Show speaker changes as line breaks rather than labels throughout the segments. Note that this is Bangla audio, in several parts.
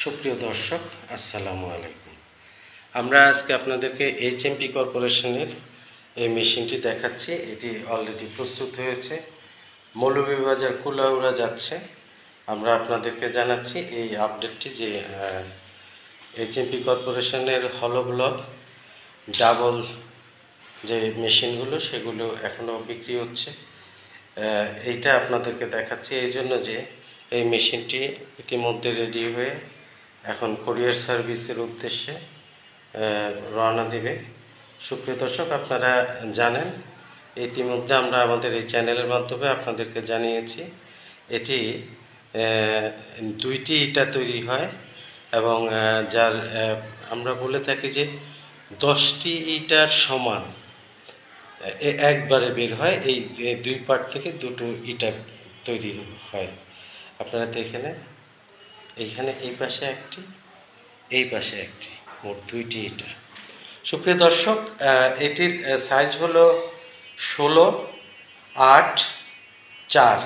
সুপ্রিয় দর্শক, আসসালামু আলাইকুম। আমরা আজকে আপনাদেরকে এইচএমপি কর্পোরেশনের এই মেশিনটি দেখাচ্ছি। এটি অলরেডি প্রস্তুত হয়েছে, মৌলভীবাজার কুলাউড়া যাচ্ছে। আমরা আপনাদেরকে জানাচ্ছি এই আপডেটটি যে এইচএমপি কর্পোরেশনের হলো ব্লক ডাবল যে মেশিনগুলো সেগুলো এখনও বিক্রি হচ্ছে। এইটা আপনাদেরকে দেখাচ্ছি এই জন্য যে এই মেশিনটি ইতিমধ্যে রেডি হয়ে এখন কোরিয়ার সার্ভিসের উদ্দেশ্যে রওনা দিবে। সুপ্রিয় দর্শক, আপনারা জানেন ইতিমধ্যে আমরা আমাদের এই চ্যানেলের মাধ্যমে আপনাদেরকে জানিয়েছি এটি 2টি ইটা তৈরি হয় এবং যার আমরা বলে থাকি যে 10টি ইটার সমান একবারে বের হয়। এই 2 পার্ট থেকে 2টো ইটা তৈরি হয়। আপনারা দেখে নেন, এইখানে এই পাশে একটি, এই পাশে একটি, মোট 2টি ইটা। সুপ্রিয় দর্শক, এটির সাইজ হলো 16, 8, 4,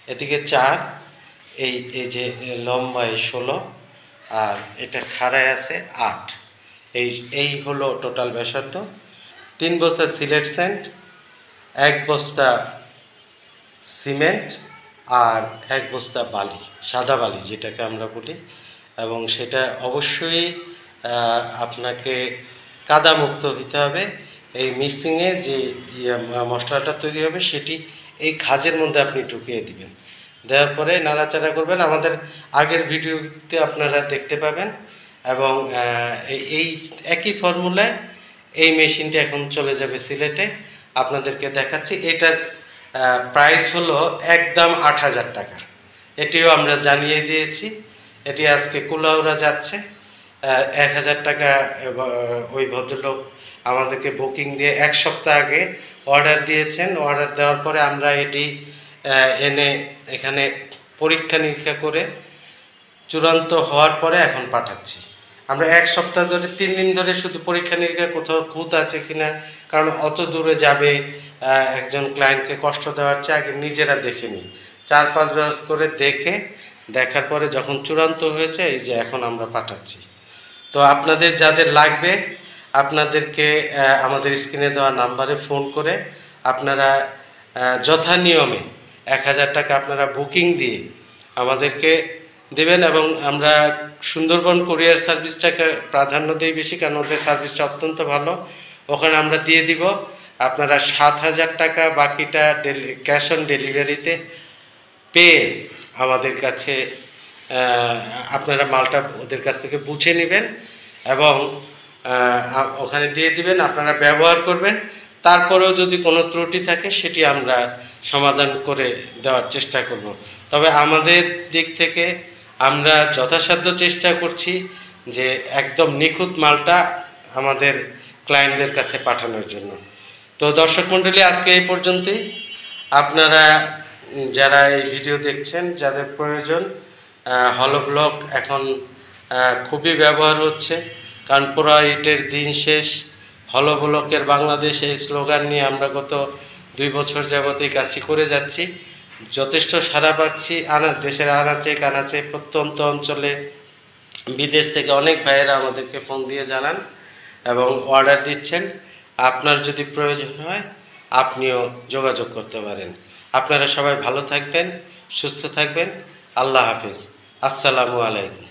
এদিকে 4, এই যে লম্বায় 16 আর এটা খাড়ায় আছে 8। এই হলো টোটাল ব্যাসার্ধ। 3 বস্তা সিলেট স্যান্ড, 1 বস্তা সিমেন্ট আর 1 বস্তা বালি, সাদা বালি যেটাকে আমরা বলি, এবং সেটা অবশ্যই আপনাকে কাদামুক্ত হতে হবে। এই মিক্সিংয়ে যে মশলাটা তৈরি হবে সেটি এই খাজের মধ্যে আপনি ঢুকিয়ে দিবেন। দেওয়ার পরে নাড়াচাড়া করবেন। আমাদের আগের ভিডিওতে আপনারা দেখতে পাবেন। এবং এই একই ফর্মুলায় এই মেশিনটি এখন চলে যাবে সিলেটে। আপনাদেরকে দেখাচ্ছি। এটার প্রাইস হলো একদম 8,000 টাকা। এটিও আমরা জানিয়ে দিয়েছি। এটি আজকে কুলাউড়া যাচ্ছে। 1,000 টাকা ওই ভদ্রলোক আমাদেরকে বুকিং দিয়ে 1 সপ্তাহ আগে অর্ডার দিয়েছেন। অর্ডার দেওয়ার পরে আমরা এটি এনে এখানে পরীক্ষা নিরীক্ষা করে চূড়ান্ত হওয়ার পরে এখন পাঠাচ্ছি। আমরা 1 সপ্তাহ ধরে 3 দিন ধরে শুধু পরীক্ষা নিরীক্ষা কোথাও খুঁত আছে কিনা, কারণ অত দূরে যাবে একজন ক্লায়েন্টকে কষ্ট দেওয়ার চেয়ে আগে নিজেরা দেখে নিই। 4-5 বার করে দেখার পরে যখন চূড়ান্ত হয়েছে এই যে এখন আমরা পাঠাচ্ছি। তো আপনাদের যাদের লাগবে আপনাদেরকে আমাদের স্ক্রিনে দেওয়া নাম্বারে ফোন করে আপনারা যথা নিয়মে 1,000 টাকা আপনারা বুকিং দিয়ে আমাদেরকে দেবেন। এবং আমরা সুন্দরবন কোরিয়ার সার্ভিসটাকে প্রাধান্য দিই বেশি, কারণ ওদের সার্ভিসটা অত্যন্ত ভালো। ওখানে আমরা দিয়ে দিব। আপনারা 7,000 টাকা বাকিটা ক্যাশ অন ডেলিভারিতে পেয়ে আমাদের কাছে আপনারা মালটা ওদের কাছ থেকে বুঝে নেবেন এবং ওখানে দিয়ে দিবেন। আপনারা ব্যবহার করবেন। তারপরেও যদি কোনো ত্রুটি থাকে সেটি আমরা সমাধান করে দেওয়ার চেষ্টা করব। তবে আমাদের দিক থেকে আমরা যথাসাধ্য চেষ্টা করছি যে একদম নিখুঁত মালটা আমাদের ক্লায়েন্টদের কাছে পাঠানোর জন্য। তো দর্শক মণ্ডলী, আজকে এই পর্যন্তই। আপনারা যারা এই ভিডিও দেখছেন, যাদের প্রয়োজন, হলো ব্লক এখন খুবই ব্যবহার হচ্ছে, কারণ পোড়া ইটের দিন শেষ, হলো ব্লকের বাংলাদেশ এই স্লোগান নিয়ে আমরা গত 2 বছর যাবত এই কাজটি করে যাচ্ছি। যথেষ্ট সাড়া পাচ্ছি। দেশের আনাচে কানাচে প্রত্যন্ত অঞ্চলে বিদেশ থেকে অনেক ভাইয়েরা আমাদেরকে ফোন দিয়ে জানান এবং অর্ডার দিচ্ছেন। আপনার যদি প্রয়োজন হয় আপনিও যোগাযোগ করতে পারেন। আপনারা সবাই ভালো থাকবেন, সুস্থ থাকবেন। আল্লাহ হাফেজ। আসসালামু আলাইকুম।